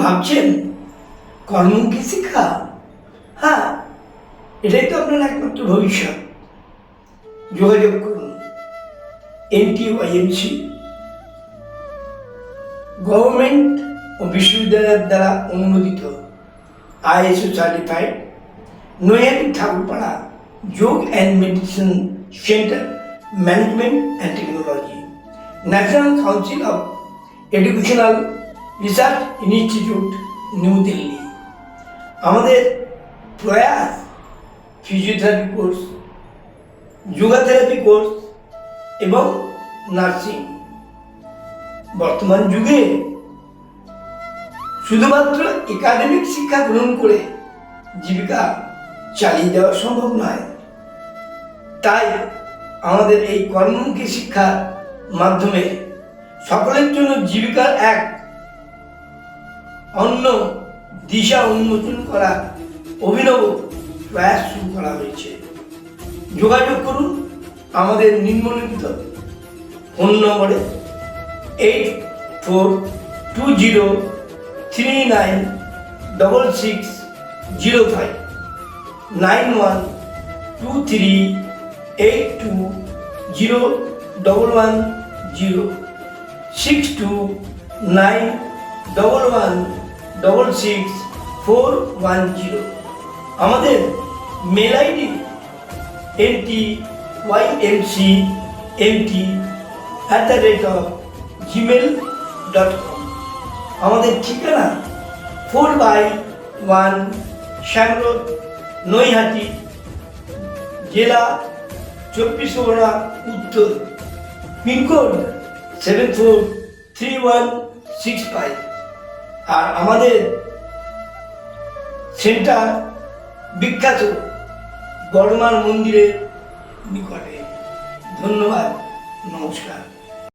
ভাবছেন কর্মমুখী শিক্ষা? হ্যাঁ, এটাই তো আপনার একমাত্র ভবিষ্যৎ। যোগাযোগ করুন NTYMC, গভর্নমেন্ট ও বিশ্ববিদ্যালয়ের দ্বারা অনুমোদিত ISO সার্টিফাইড নৈহাটি ঠাকুরপাড়া যোগ and meditation centre, management and technology, national council of educational research institute, new Delhi. আমাদের প্রয়াস physiotherapy course, yoga therapy course এবং নার্সিং। বর্তমান যুগে শুধুমাত্র একাডেমিক শিক্ষা গ্রহণ করে জীবিকা চালিয়ে যাওয়া সম্ভব নয়। তাই আমাদের এই কর্মমুখী শিক্ষার মাধ্যমে সকলের জন্য জীবিকার এক অন্য দিশা উন্মোচন করা অভিনব প্রয়াস শুরু করা হয়েছে। যোগাযোগ করুন আমাদের নিম্নলিখিত ফোন নম্বরে 8420396605, 9123820110, 6291116410। আমাদের মেল আইডি ntymcmt@gmail.com। আমাদের ঠিকানা 4/1 শ্যাম রোড, নৈহাটি, জেলা 24 পরগনা উত্তর, পিনকোড 743165। আর আমাদের সেন্টার বিখ্যাত বর্মার মন্দিরের নিকটে। ধন্যবাদ, নমস্কার।